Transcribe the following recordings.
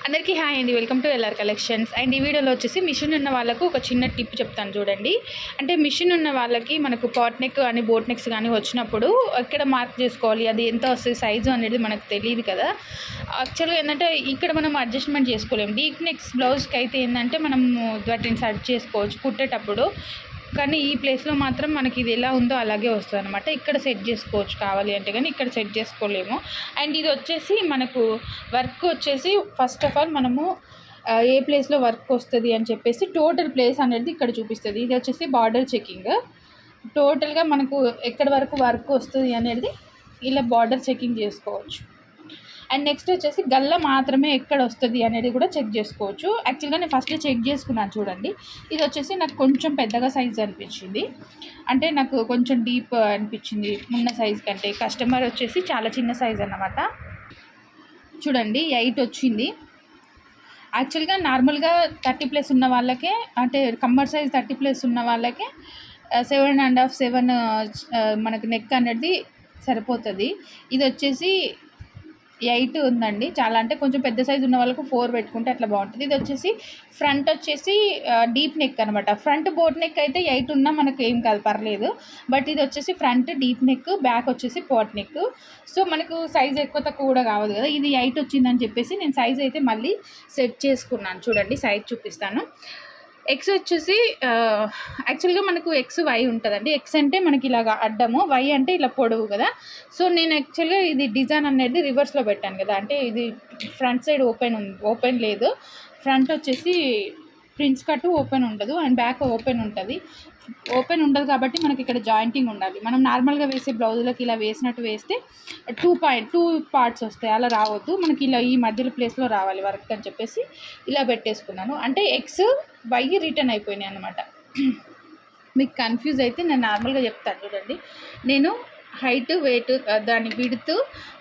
అందరికీ హాయ్ అండి, welcome to LR collections. And ఈ వీడియోలో వచ్చేసి మిషన్ ఉన్న వాళ్ళకు ఒక చిన్న టిప్ చెప్తాను చూడండి. అంటే మిషన్ ఉన్న వాళ్ళకి మనకు పాట్ నెక్ కానీ బోట్ నెక్స్ కానీ వచ్చినప్పుడు ఎక్కడ మార్క్ చేసుకోవాలి, అది ఎంత వస్తుంది సైజు అనేది మనకు తెలియదు కదా. యాక్చువల్గా ఏంటంటే ఇక్కడ మనం అడ్జస్ట్మెంట్ చేసుకోలేము. డీప్ నెక్స్ బ్లౌజ్కి అయితే ఏంటంటే మనం వాటిని సెట్ చేసుకోవచ్చు కుట్టేటప్పుడు. కానీ ఈ ప్లేస్లో మాత్రం మనకి ఇది ఎలా ఉందో అలాగే వస్తుంది అనమాట. ఇక్కడ సెట్ చేసుకోవచ్చు కావాలి అంటే, కానీ ఇక్కడ సెట్ చేసుకోలేము. అండ్ ఇది వచ్చేసి మనకు వర్క్ వచ్చేసి ఫస్ట్ ఆఫ్ ఆల్ మనము ఏ ప్లేస్లో వర్క్ వస్తుంది అని చెప్పేసి టోటల్ ప్లేస్ అనేది ఇక్కడ చూపిస్తుంది. ఇది వచ్చేసి బార్డర్ చెకింగ్. టోటల్గా మనకు ఎక్కడి వరకు వర్క్ వస్తుంది అనేది ఇలా బార్డర్ చెకింగ్ చేసుకోవచ్చు. అండ్ నెక్స్ట్ వచ్చేసి గల్ల మాత్రమే ఎక్కడ వస్తుంది అనేది కూడా చెక్ చేసుకోవచ్చు. యాక్చువల్గా నేను ఫస్ట్ చెక్ చేసుకున్నాను చూడండి. ఇది వచ్చేసి నాకు కొంచెం పెద్దగా సైజ్ అనిపించింది, అంటే నాకు కొంచెం డీప్ అనిపించింది ఉన్న సైజ్ కంటే. కస్టమర్ వచ్చేసి చాలా చిన్న సైజ్ అన్నమాట. చూడండి 8 వచ్చింది. యాక్చువల్గా నార్మల్గా 30+ ఉన్న వాళ్ళకే, అంటే కమ్మర్ సైజ్ 30+ ఉన్న వాళ్ళకే 7.5 7 మనకు నెక్ అనేది సరిపోతుంది. ఇది వచ్చేసి 8 ఉందండి. చాలా అంటే కొంచెం పెద్ద సైజు ఉన్న వాళ్ళకు 4 పెట్టుకుంటే అట్లా బాగుంటుంది. ఇది వచ్చేసి ఫ్రంట్ వచ్చేసి డీప్ నెక్ అనమాట. ఫ్రంట్ బోట్ నెక్ అయితే 8 ఉన్నా మనకు ఏం కాదు, పర్లేదు. బట్ ఇది వచ్చేసి ఫ్రంట్ డీప్ నెక్, బ్యాక్ వచ్చేసి పాట్ నెక్. సో మనకు సైజ్ ఎక్కువ తక్కువ కూడా కావదు కదా. ఇది 8 వచ్చిందని చెప్పేసి నేను సైజ్ అయితే మళ్ళీ సెట్ చేసుకున్నాను. చూడండి సైజ్ చూపిస్తాను. ఎక్స్ వచ్చేసి యాక్చువల్గా మనకు ఎక్స్ వై ఉంటుందండి. ఎక్స్ అంటే మనకి ఇలాగ అడ్డము, వై అంటే ఇలా పొడవు కదా. సో నేను యాక్చువల్గా ఇది డిజైన్ అనేది రివర్స్లో పెట్టాను కదా, అంటే ఇది ఫ్రంట్ సైడ్ ఓపెన్ లేదు. ఫ్రంట్ వచ్చేసి ప్రిన్స్ కట్ ఓపెన్ ఉండదు, అండ్ బ్యాక్ ఓపెన్ ఉంటుంది. ఓపెన్ ఉండదు కాబట్టి మనకి ఇక్కడ జాయింటింగ్ ఉండాలి. మనం నార్మల్గా వేసే బ్లౌజులకి ఇలా వేసినట్టు వేస్తే 2 పార్ట్స్ వస్తాయి, అలా రావద్దు. మనకి ఇలా ఈ మధ్యలో ప్లేస్లో రావాలి వర్క్ అని చెప్పేసి ఇలా పెట్టేసుకున్నాను. అంటే ఎక్స్ వై రిటర్న్ అయిపోయినాయి అనమాట. మీకు కన్ఫ్యూజ్ అయితే నేను నార్మల్గా చెప్తాను చూడండి. నేను హైట్ వెయిట్ దాని విడ్త్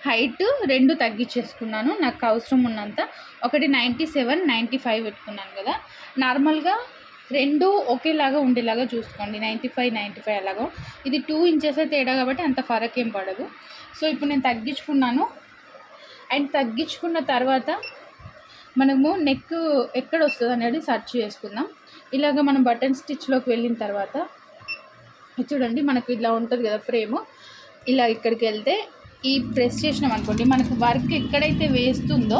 హైట్ 2 తగ్గించేసుకున్నాను నాకు అవసరం ఉన్నంత. ఒకటి 97 95 పెట్టుకున్నాను కదా. నార్మల్గా 2 ఒకేలాగా ఉండేలాగా చూసుకోండి, 95 95 అలాగా. ఇది 2 ఇంచెస్ తేడా కాబట్టి అంత ఫరక్ ఏం పడదు. సో ఇప్పుడు నేను తగ్గించుకున్నాను. అండ్ తగ్గించుకున్న తర్వాత మనము నెక్ ఎక్కడ వస్తుంది అనేది సెర్చ్ చేసుకుందాం. ఇలాగ మనం బటన్ స్టిచ్లోకి వెళ్ళిన తర్వాత చూడండి మనకు ఇలా ఉంటుంది కదా ఫ్రేము. ఇలా ఇక్కడికి వెళ్తే ఈ ప్రెస్ చేసినాం అనుకోండి, మనకు వర్క్ ఎక్కడైతే వేస్తుందో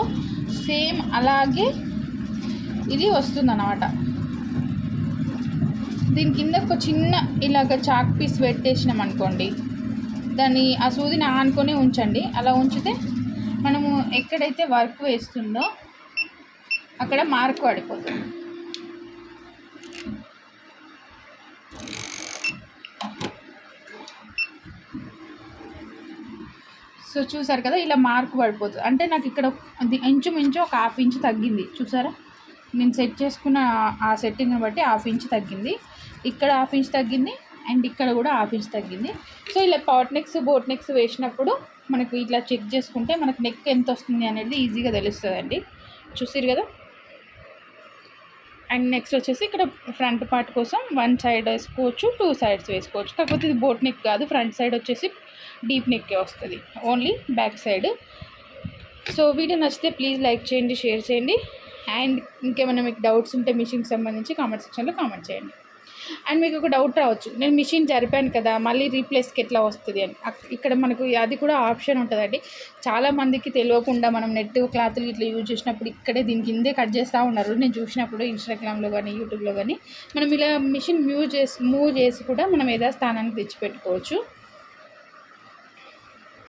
సేమ్ అలాగే ఇది వస్తుంది అన్నమాట. దీని కింద ఒక చిన్న ఇలాగ చాక్ పీస్ పెట్టేసినాం అనుకోండి, దాన్ని ఆ సూదిని ఆనుకొని ఉంచండి. అలా ఉంచితే మనము ఎక్కడైతే వర్క్ వేస్తుందో అక్కడ మార్క్ పడిపోతుంది. సో చూసారు కదా, ఇలా మార్క్ పడిపోతుంది. అంటే నాకు ఇక్కడ ఇంచుమించు ఒక 1/2 ఇంచ్ తగ్గింది. చూసారా, నేను సెట్ చేసుకున్న ఆ సెట్టింగ్ని బట్టి 1/2 ఇంచ్ తగ్గింది. ఇక్కడ 1/2 ఇంచ్ తగ్గింది, అండ్ ఇక్కడ కూడా 1/2 ఇంచ్ తగ్గింది. సో ఇలా పాట్ నెక్స్ బోట్ నెక్స్ వేసినప్పుడు మనకు ఇట్లా చెక్ చేసుకుంటే మనకు నెక్ ఎంత వస్తుంది అనేది ఈజీగా తెలుస్తుందండి. చూసారు కదా. అండ్ నెక్స్ట్ వచ్చేసి ఇక్కడ ఫ్రంట్ పార్ట్ కోసం 1 సైడ్ వేసుకోవచ్చు, 2 సైడ్స్ వేసుకోవచ్చు. కాకపోతే ఇది బోట్ నెక్ కాదు, ఫ్రంట్ సైడ్ వచ్చేసి డీప్ నెక్కే వస్తుంది, only back side. So video నచ్చితే ప్లీజ్ లైక్ చేయండి, షేర్ చేయండి. అండ్ ఇంకేమైనా మీకు డౌట్స్ ఉంటే మిషన్కి సంబంధించి కామెంట్ సెక్షన్లో కామెంట్ చేయండి. అండ్ మీకు ఒక డౌట్ రావచ్చు, నేను మిషన్ జరిపాను కదా మళ్ళీ రీప్లేస్కి ఎట్లా వస్తుంది అని. ఇక్కడ మనకు అది కూడా ఆప్షన్ ఉంటుందండి. చాలామందికి తెలియకుండా మనం నెట్ క్లాత్లు ఇట్లా యూజ్ చేసినప్పుడు ఇక్కడే దీని కిందే కట్ చేస్తూ ఉన్నారు. నేను చూసినప్పుడు ఇన్స్టాగ్రామ్లో కానీ యూట్యూబ్లో కానీ మనం ఇలా మిషన్ మూవ్ చేసి కూడా మనం యథాస్థానానికి తెచ్చిపెట్టుకోవచ్చు.